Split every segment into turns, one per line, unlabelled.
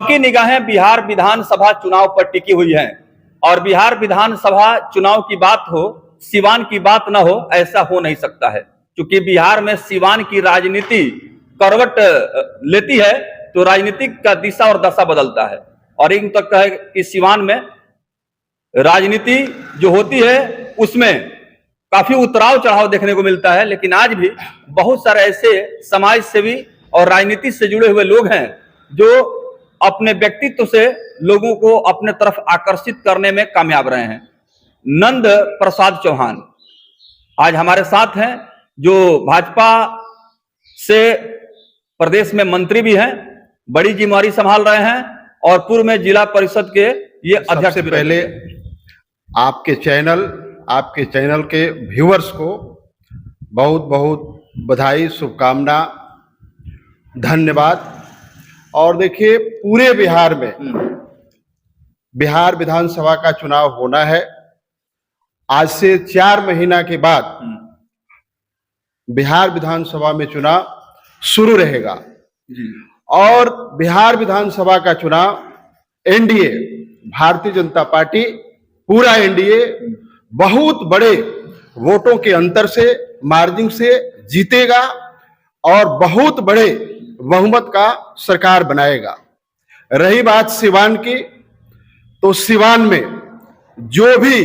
सबकी निगाहें बिहार विधानसभा चुनाव पर टिकी हुई हैं और बिहार विधानसभा चुनाव की बात हो, सिवान की बात ना हो, ऐसा हो नहीं सकता है। क्योंकि बिहार में सिवान की राजनीति करवट लेती है तो राजनीतिक का दिशा और दशा बदलता है। और इन तक है कि सिवान में राजनीति जो होती है उसमें काफी उतराव चढ़ाव देखने को मिलता है, लेकिन आज भी बहुत सारे ऐसे समाज सेवी और राजनीति से जुड़े हुए लोग हैं जो अपने व्यक्तित्व से लोगों को अपने तरफ आकर्षित करने में कामयाब रहे हैं। नंद प्रसाद चौहान आज हमारे साथ हैं, जो भाजपा से प्रदेश में मंत्री भी हैं, बड़ी जिम्मेदारी संभाल रहे हैं और पूर्व में जिला परिषद के ये अध्यक्ष।
सबसे पहले आपके चैनल के व्यूअर्स को बहुत बहुत बधाई, शुभकामना, धन्यवाद। और देखिए, पूरे बिहार में बिहार विधानसभा का चुनाव होना है। आज से 4 महीना के बाद बिहार विधानसभा में चुनाव शुरू रहेगा और बिहार विधानसभा का चुनाव एनडीए, भारतीय जनता पार्टी, पूरा एनडीए बहुत बड़े वोटों के अंतर से, मार्जिन से जीतेगा और बहुत बड़े बहुमत का सरकार बनाएगा। रही बात सिवान की, तो सिवान में जो भी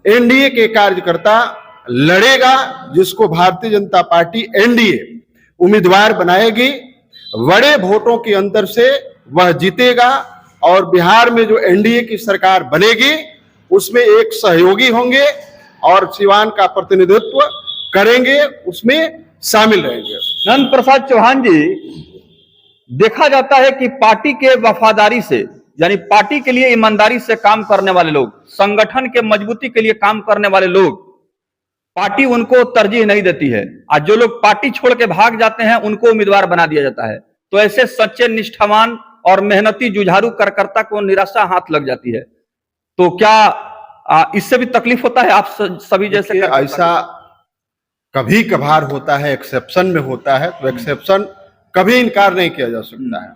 एनडीए के कार्यकर्ता लड़ेगा, जिसको भारतीय जनता पार्टी एनडीए उम्मीदवार बनाएगी, बड़े वोटों के अंतर से वह जीतेगा और बिहार में जो एनडीए की सरकार बनेगी उसमें एक सहयोगी होंगे और सिवान का प्रतिनिधित्व करेंगे, उसमें शामिल रहेंगे।
नंद प्रसाद चौहान जी, देखा जाता है कि पार्टी के वफादारी से, यानी पार्टी के लिए ईमानदारी से काम करने वाले लोग, संगठन के मजबूती के लिए काम करने वाले लोग, पार्टी उनको तरजीह नहीं देती है। आज जो लोग पार्टी छोड़ के भाग जाते हैं उनको उम्मीदवार बना दिया जाता है। तो ऐसे सच्चे, निष्ठावान और मेहनती जुझारू कार्यकर्ता को निराशा हाथ लग जाती है। तो क्या इससे भी तकलीफ होता है आप सभी जैसे?
ऐसा कभी कभार होता है, एक्सेप्शन में होता है, तो एक्सेप्शन कभी इनकार नहीं किया जा सकता है।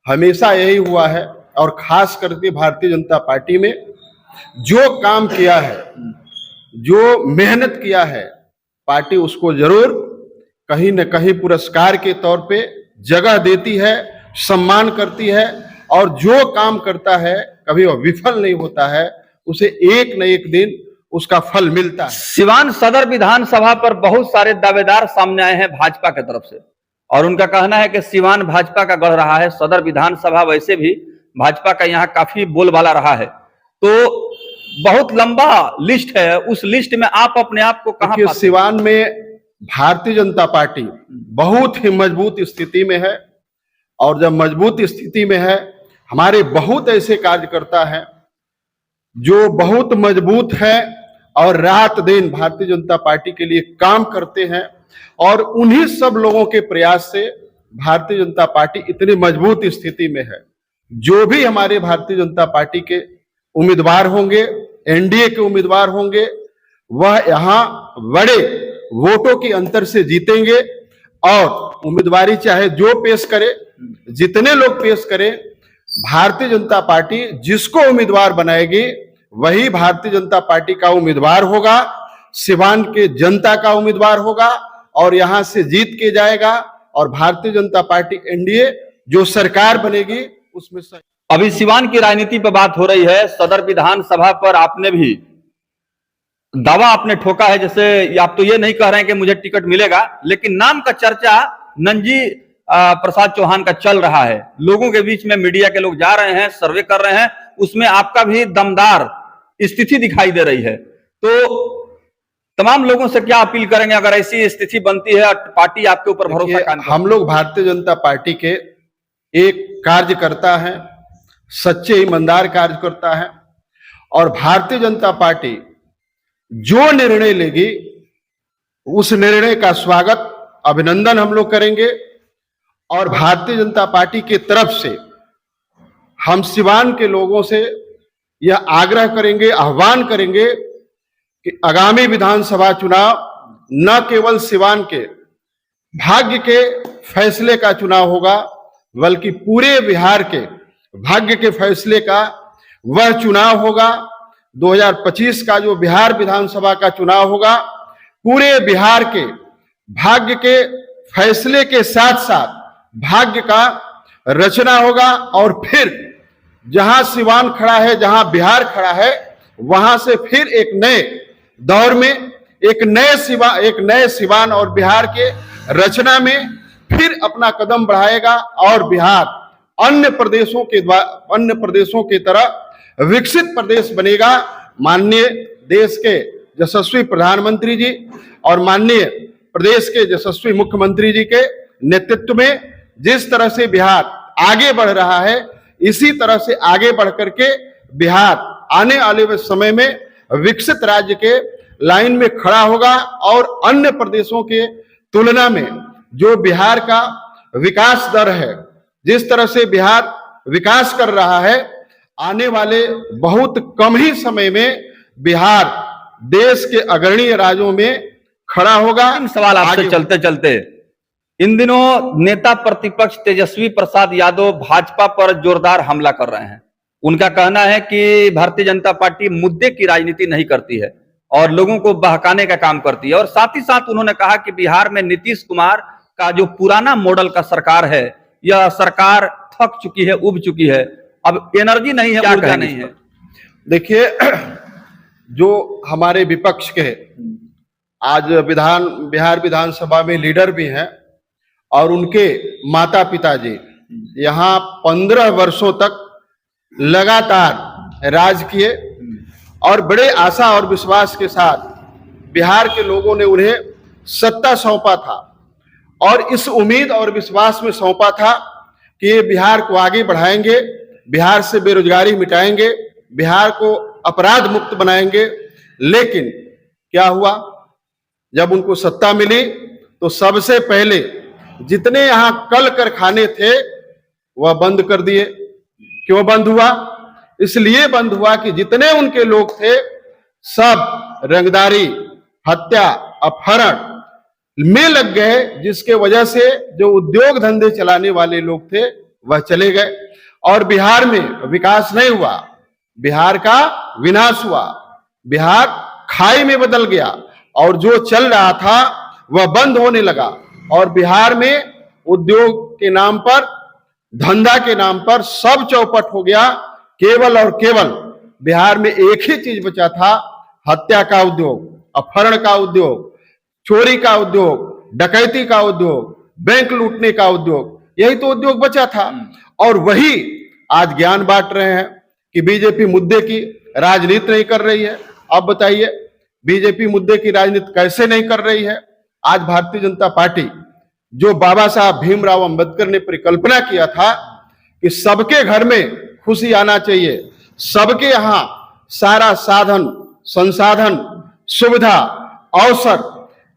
हमेशा यही हुआ है और खास करके भारतीय जनता पार्टी में जो काम किया है, जो मेहनत किया है, पार्टी उसको जरूर कहीं न कहीं पुरस्कार के तौर पे जगह देती है, सम्मान करती है और जो काम करता है कभी वह विफल नहीं होता है, उसे एक न एक दिन उसका फल मिलता है।
सिवान सदर विधानसभा पर बहुत सारे दावेदार सामने आए हैं भाजपा की तरफ से और उनका कहना है कि सिवान भाजपा का गढ़ रहा है। सदर विधानसभा वैसे भी भाजपा का यहाँ काफी बोलबाला रहा है। तो बहुत लंबा लिस्ट है, उस लिस्ट में आप अपने आप को कहां पाते हैं?
सिवान में भारतीय जनता पार्टी बहुत ही मजबूत स्थिति में है और जब मजबूत स्थिति में है, हमारे बहुत ऐसे कार्यकर्ता हैं जो बहुत मजबूत है और रात दिन भारतीय जनता पार्टी के लिए काम करते हैं और उन्हीं सब लोगों के प्रयास से भारतीय जनता पार्टी इतनी मजबूत स्थिति में है। जो भी हमारे भारतीय जनता पार्टी के उम्मीदवार होंगे, एनडीए के उम्मीदवार होंगे, वह यहाँ बड़े वोटों के अंतर से जीतेंगे और उम्मीदवारी चाहे जो पेश करे, जितने लोग पेश करें, भारतीय जनता पार्टी जिसको उम्मीदवार बनाएगी वही भारतीय जनता पार्टी का उम्मीदवार होगा, सिवान के जनता का उम्मीदवार होगा और यहां से जीत के जाएगा और भारतीय जनता पार्टी एनडीए जो सरकार बनेगी उसमें।
अभी सिवान की राजनीति पर बात हो रही है। सदर विधानसभा पर आपने भी दावा आपने ठोका है, जैसे आप तो ये नहीं कह रहे हैं कि मुझे टिकट मिलेगा, लेकिन नाम का चर्चा नंजी प्रसाद चौहान का चल रहा है। लोगों के बीच में मीडिया के लोग जा रहे हैं, सर्वे कर रहे हैं, उसमें आपका भी दमदार स्थिति दिखाई दे रही है। तो तमाम लोगों से क्या अपील करेंगे अगर ऐसी स्थिति बनती है, पार्टी आपके ऊपर भरोसा कायम?
हम लोग भारतीय जनता पार्टी के एक कार्यकर्ता हैं, सच्चे ईमानदार कार्यकर्ता हैं और भारतीय जनता पार्टी जो निर्णय लेगी उस निर्णय का स्वागत, अभिनंदन हम लोग करेंगे और भारतीय जनता पार्टी की तरफ से हम सिवान के लोगों से यह आग्रह करेंगे, आह्वान करेंगे कि आगामी विधानसभा चुनाव न केवल सिवान के भाग्य के फैसले का चुनाव होगा, बल्कि पूरे बिहार के भाग्य के फैसले का वह चुनाव होगा। 2025 का जो बिहार विधानसभा का चुनाव होगा, पूरे बिहार के भाग्य के फैसले के साथ साथ भाग्य का रचना होगा। और फिर जहां सिवान खड़ा है, जहां बिहार खड़ा है, वहां से फिर एक नए दौर में एक नए सिवान और बिहार के रचना में फिर अपना कदम बढ़ाएगा और बिहार अन्य प्रदेशों की तरह विकसित प्रदेश बनेगा। माननीय देश के यशस्वी प्रधानमंत्री जी और माननीय प्रदेश के यशस्वी मुख्यमंत्री जी के नेतृत्व में जिस तरह से बिहार आगे बढ़ रहा है, इसी तरह से आगे बढ़ करके बिहार आने वाले समय में विकसित राज्य के लाइन में खड़ा होगा। और अन्य प्रदेशों के तुलना में जो बिहार का विकास दर है, जिस तरह से बिहार विकास कर रहा है, आने वाले बहुत कम ही समय में बिहार देश के अग्रणी राज्यों में खड़ा होगा।
सवाल आपसे चलते चलते, इन दिनों नेता प्रतिपक्ष तेजस्वी प्रसाद यादव भाजपा पर जोरदार हमला कर रहे हैं। उनका कहना है कि भारतीय जनता पार्टी मुद्दे की राजनीति नहीं करती है और लोगों को बहकाने का काम करती है। और साथ ही साथ उन्होंने कहा कि बिहार में नीतीश कुमार का जो पुराना मॉडल का सरकार है, यह सरकार थक चुकी है, उब चुकी है, अब एनर्जी नहीं है, ऊर्जा नहीं है।
देखिए, जो हमारे विपक्ष के आज बिहार विधानसभा में लीडर भी हैं और उनके माता पिता जी यहाँ 15 वर्षों तक लगातार राज किए और बड़े आशा और विश्वास के साथ बिहार के लोगों ने उन्हें सत्ता सौंपा था और इस उम्मीद और विश्वास में सौंपा था कि ये बिहार को आगे बढ़ाएंगे, बिहार से बेरोजगारी मिटाएंगे, बिहार को अपराध मुक्त बनाएंगे। लेकिन क्या हुआ, जब उनको सत्ता मिली तो सबसे पहले जितने यहां कल कारखाने थे वह बंद कर दिए। क्यों बंद हुआ? इसलिए बंद हुआ कि जितने उनके लोग थे सब रंगदारी, हत्या, अपहरण में लग गए, जिसके वजह से जो उद्योग धंधे चलाने वाले लोग थे वह चले गए और बिहार में विकास नहीं हुआ, बिहार का विनाश हुआ, बिहार खाई में बदल गया और जो चल रहा था वह बंद होने लगा। और बिहार में उद्योग के नाम पर, धंधा के नाम पर सब चौपट हो गया। केवल और केवल बिहार में एक ही चीज बचा था, हत्या का उद्योग, अपहरण का उद्योग, चोरी का उद्योग, डकैती का उद्योग, बैंक लूटने का उद्योग, यही तो उद्योग बचा था। और वही आज ज्ञान बांट रहे हैं कि बीजेपी मुद्दे की राजनीति नहीं कर रही है। अब बताइए, बीजेपी मुद्दे की राजनीति कैसे नहीं कर रही है? आज भारतीय जनता पार्टी, जो बाबा साहब भीमराव अंबेडकर ने परिकल्पना किया था कि सबके घर में खुशी आना चाहिए, सबके यहां सारा साधन, संसाधन, सुविधा, अवसर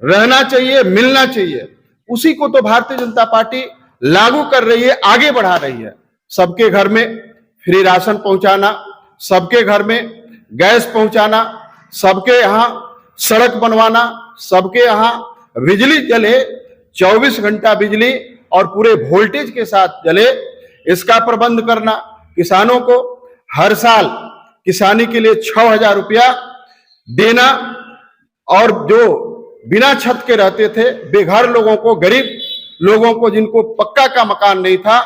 रहना चाहिए, मिलना चाहिए, उसी को तो भारतीय जनता पार्टी लागू कर रही है, आगे बढ़ा रही है। सबके घर में फ्री राशन पहुंचाना, सबके घर में गैस पहुंचाना, सबके यहां सड़क बनवाना, सबके यहां बिजली जले, 24 घंटा बिजली और पूरे वोल्टेज के साथ जले, इसका प्रबंध करना, किसानों को हर साल किसानी के लिए 6,000 रुपया देना और जो बिना छत के रहते थे बेघर लोगों को, गरीब लोगों को जिनको पक्का का मकान नहीं था,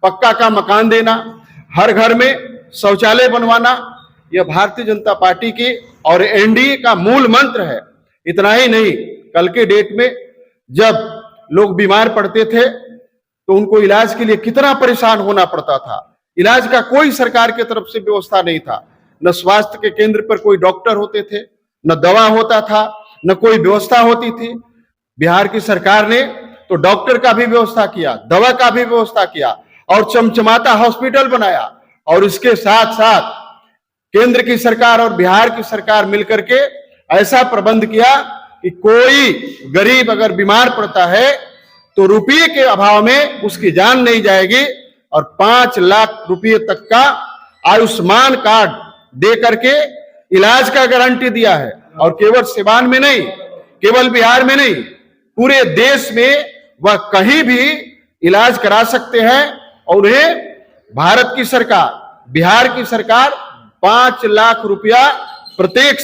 पक्का का मकान देना, हर घर में शौचालय बनवाना, यह भारतीय जनता पार्टी की और एनडीए का मूल मंत्र है। इतना ही नहीं, कल के डेट में जब लोग बीमार पड़ते थे तो उनको इलाज के लिए कितना परेशान होना पड़ता था। इलाज का कोई सरकार की तरफ से व्यवस्था नहीं था, न स्वास्थ्य के केंद्र पर कोई डॉक्टर होते थे, न दवा होता था, न कोई व्यवस्था होती थी। बिहार की सरकार ने तो डॉक्टर का भी व्यवस्था किया, दवा का भी व्यवस्था किया और चमचमाता हॉस्पिटल बनाया। और इसके साथ साथ केंद्र की सरकार और बिहार की सरकार मिलकर के ऐसा प्रबंध किया कि कोई गरीब अगर बीमार पड़ता है तो रुपये के अभाव में उसकी जान नहीं जाएगी और 5 लाख रुपये तक का आयुष्मान कार्ड दे करके इलाज का गारंटी दिया है। और केवल सिवान में नहीं, केवल बिहार में नहीं, पूरे देश में वह कहीं भी इलाज करा सकते हैं और उन्हें भारत की सरकार, बिहार की सरकार 5 लाख रुपया प्रत्येक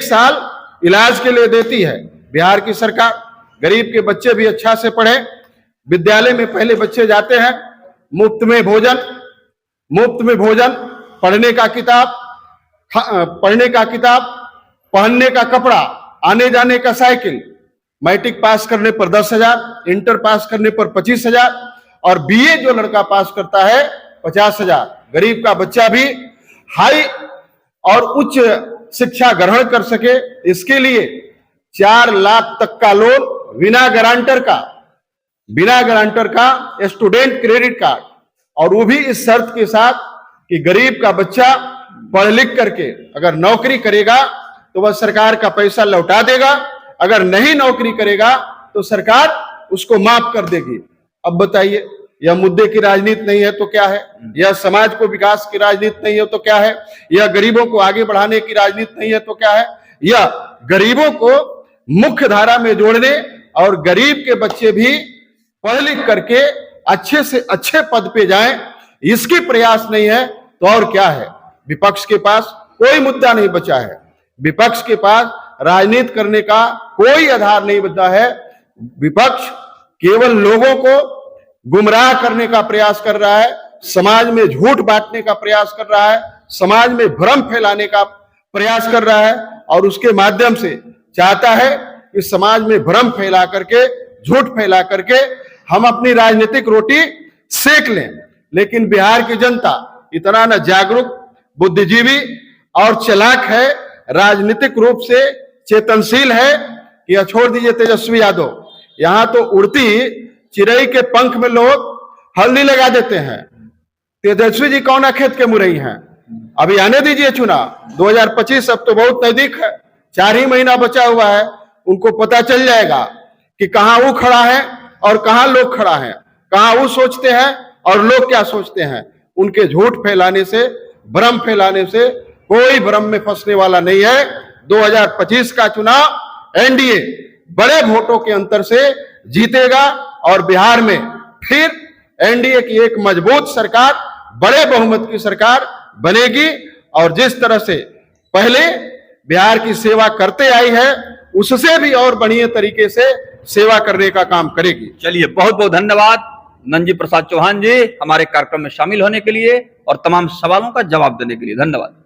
साल इलाज के लिए देती है। बिहार की सरकार, गरीब के बच्चे भी अच्छा से पढ़े, विद्यालय में पहले बच्चे जाते हैं, मुफ्त में भोजन, पढ़ने का किताब, पहनने का कपड़ा, आने जाने का साइकिल, मैट्रिक पास करने पर 10,000, इंटर पास करने पर 25,000 और बीए जो लड़का पास करता है 50,000। गरीब का बच्चा भी हाई और उच्च शिक्षा ग्रहण कर सके, इसके लिए 4 लाख तक का लोन बिना गारंटर का स्टूडेंट क्रेडिट कार्ड, और वो भी इस शर्त के साथ कि गरीब का बच्चा पढ़ लिख करके अगर नौकरी करेगा तो वह सरकार का पैसा लौटा देगा, अगर नहीं नौकरी करेगा तो सरकार उसको माफ कर देगी। अब बताइए, यह मुद्दे की राजनीति नहीं है तो क्या है? यह समाज को विकास की राजनीति नहीं है तो क्या है? यह गरीबों को आगे बढ़ाने की राजनीति नहीं है तो क्या है? यह गरीबों को मुख्य धारा में जोड़ने और गरीब के बच्चे भी पढ़ लिख करके अच्छे से अच्छे पद पे जाएं, इसकी प्रयास नहीं है तो और क्या है? विपक्ष के पास कोई मुद्दा नहीं बचा है, विपक्ष के पास राजनीति करने का कोई आधार नहीं बचा है। विपक्ष केवल लोगों को गुमराह करने का प्रयास कर रहा है, समाज में झूठ बांटने का प्रयास कर रहा है, समाज में भ्रम फैलाने का प्रयास कर रहा है और उसके माध्यम से चाहता है कि समाज में भ्रम फैला करके, झूठ फैला करके हम अपनी राजनीतिक रोटी सेक लें। लेकिन बिहार की जनता इतना न जागरूक, बुद्धिजीवी और चालाक है, राजनीतिक रूप से चेतनशील है कि यह छोड़ दीजिए तेजस्वी यादव, यहां तो उड़ती चिड़ई के पंख में लोग हल्दी लगा देते हैं। तेजस्वी जी कौन खेत के मुरई हैं? अभी आने दीजिए चुनाव 2025, अब तो बहुत नजदीक है, 4 ही महीना बचा हुआ है। उनको पता चल जाएगा कि कहां वो खड़ा है और कहां लोग खड़ा है, कहां वो सोचते हैं और लोग क्या सोचते हैं। उनके झूठ फैलाने से, भ्रम फैलाने से कोई भ्रम में फंसने वाला नहीं है। 2025 का चुनाव एनडीए बड़े वोटों के अंतर से जीतेगा और बिहार में फिर एनडीए की एक मजबूत सरकार, बड़े बहुमत की सरकार बनेगी और जिस तरह से पहले बिहार की सेवा करते आई है उससे भी और बढ़िया तरीके से सेवा करने का काम करेगी।
चलिए, बहुत बहुत धन्यवाद नंदजी प्रसाद चौहान जी, हमारे कार्यक्रम में शामिल होने के लिए और तमाम सवालों का जवाब देने के लिए। धन्यवाद।